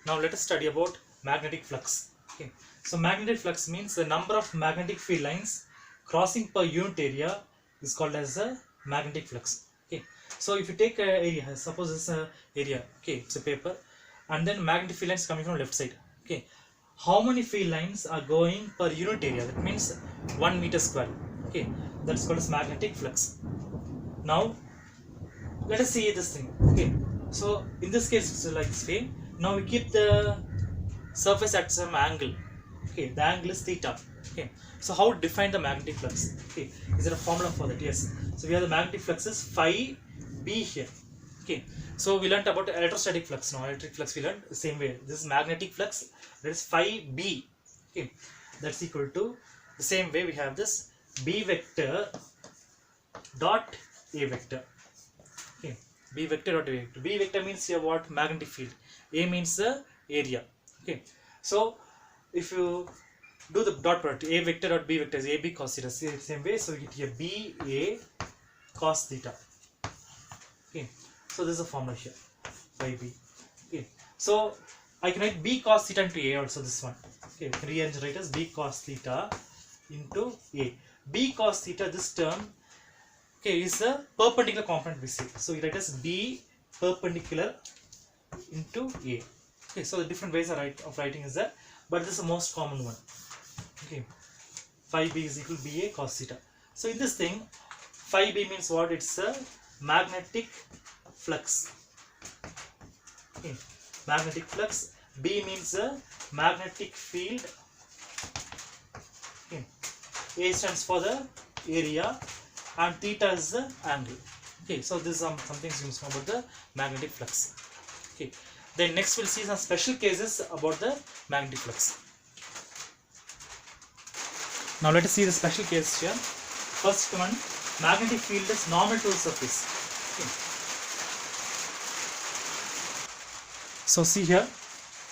Now let us study about magnetic flux. Okay. So magnetic flux means the number of magnetic field lines crossing per unit area is called as a magnetic flux. Okay. So if you take a area, suppose it's a area, okay, it's a paper, and then magnetic field lines coming from left side. Okay. How many field lines are going per unit area? That means 1 meter square. Okay. That's called as magnetic flux. Now let us see this thing. Okay. So in this case it's like this way. Now we keep the surface at some angle. Okay, the angle is theta. Okay, so how to define the magnetic flux? Okay, is there a formula for that? Yes. So we have the magnetic flux is phi b here. Okay, so we learned about electrostatic flux. Now electric flux we learned the same way. This is magnetic flux. That is phi b. Okay, that's equal to the same way we have this b vector dot a vector. Okay, b vector dot a vector. B vector means here what? Magnetic field. A means the area. Okay, so if you do the dot product, a vector dot b vector is ab cos theta, same way, so we get here b a cos theta. Okay, so this is a formula here by b. Okay, so I can write b cos theta into a also, this one. Okay, we can rearrange write as b cos theta into a. B cos theta, this term, okay, is a perpendicular component we see, so we write as b perpendicular into a. Okay, so the different ways of writing is that, but this is the most common one. Okay, phi b is equal to ba cos theta. So in this thing, phi b means what? It's a magnetic flux. Okay, magnetic flux. B means a magnetic field. Okay, A stands for the area, and theta is the angle. Okay, so this is some things you must know about the magnetic flux. Okay, then next we'll see some special cases about the magnetic flux. Now let us see the special case here. First one, magnetic field is normal to the surface. Okay. So see here,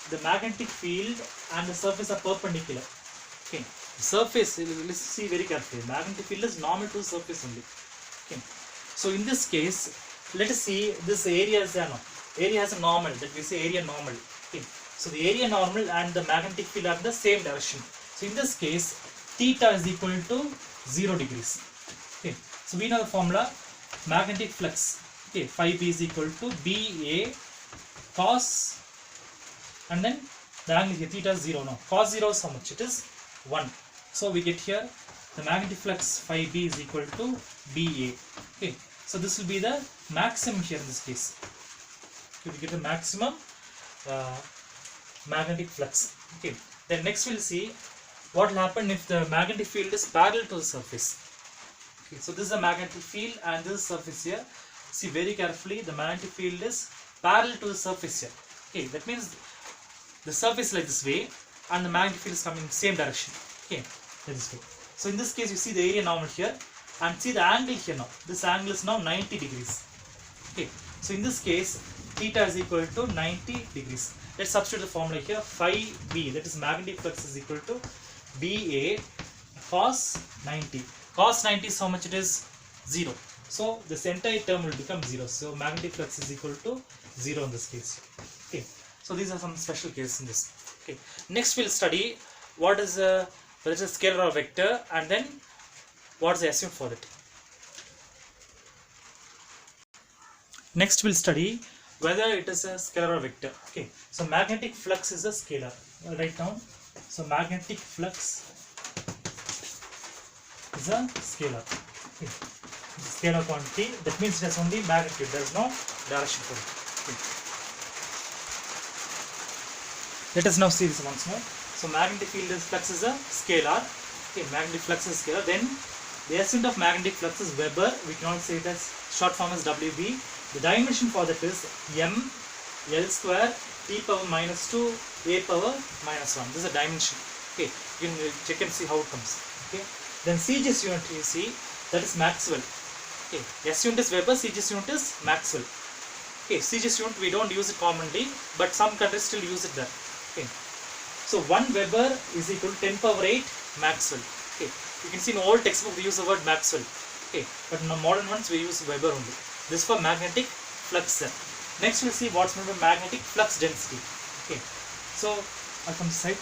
the magnetic field and the surface are perpendicular. Okay, the surface, let's see very carefully. Magnetic field is normal to the surface only. Okay, so in this case, let us see this area is there now. Area has a normal, that we say area normal. Okay, so the area normal and the magnetic field are in the same direction. So in this case, theta is equal to 0 degrees. Okay, so we know the formula, magnetic flux. Okay, phi b is equal to ba cos, and then the angle here theta is 0 now. Cos 0 is how much? It is 1. So we get here the magnetic flux phi b is equal to ba. Okay, so this will be the maximum here in this case. Okay, we get the maximum magnetic flux. Okay, then next we'll see what will happen if the magnetic field is parallel to the surface. Okay, so this is the magnetic field and this is surface here. See very carefully, the magnetic field is parallel to the surface here. Okay, that means the surface is like this way and the magnetic field is coming in the same direction. Okay, like this way. So in this case you see the area normal here and see the angle here now. This angle is now 90 degrees. Okay, so in this case theta is equal to 90 degrees. Let's substitute the formula here, phi b, that is magnetic flux is equal to ba cos 90. Cos 90 is how much? It is 0. So this entire term will become 0. So magnetic flux is equal to 0 in this case. Okay, so these are some special cases in this. Okay, next we'll study what is a scalar or vector, and then what is the assumed for it. Next we'll study whether it is a scalar or vector. Okay, so magnetic flux is a scalar. I'll write down. So magnetic flux is a scalar. Okay. Scalar quantity, that means it has only magnitude, there is no direction for it. Okay. Let us now see this once more. So magnetic field flux is a scalar. Okay, magnetic flux is a scalar. Then the ascent of magnetic flux is Weber. We cannot say it as short form as WB. The dimension for that is m L square t power minus 2 a power minus 1. This is a dimension. Okay, you can check and see how it comes. Okay, then CGS unit you see, that is Maxwell. Okay, S unit is Weber, CGS unit is Maxwell. Okay, CGS unit we don't use it commonly, but some countries still use it there. Okay, so 1 Weber is equal to 10 power 8 Maxwell. Okay, you can see in old textbook we use the word Maxwell. Okay, but in the modern ones we use Weber only. This for magnetic flux. Next we'll see what's meant by magnetic flux density. Okay, So I'll come to side.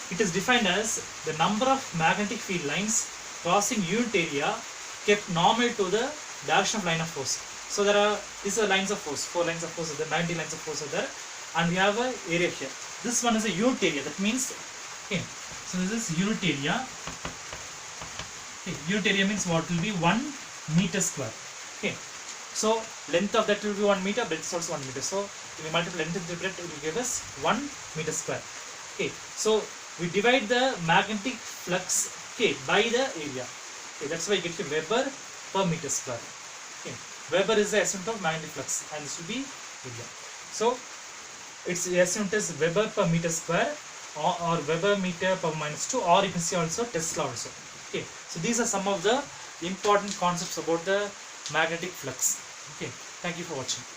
It is defined as the number of magnetic field lines crossing unit area kept normal to the direction of line of force. So there are these are lines of force, 4 lines of force are there, 90 lines of force are there, and we have a area here. This one is a unit area. That means, okay, so this is unit area. Okay, unit area means what will be 1 meter square. Okay, so length of that will be 1 meter, breadth is also 1 meter. So if we multiply length into breadth, it will give us 1 meter square. Okay, so we divide the magnetic flux, okay, by the area. Okay, that's why you get Weber per meter square. Okay, Weber is the SI unit of magnetic flux, and this will be area. So its SI unit is Weber per meter square, or Weber meter per -2, or you can see also Tesla also. Okay, so these are some of the important concepts about the magnetic flux. Okay, thank you for watching.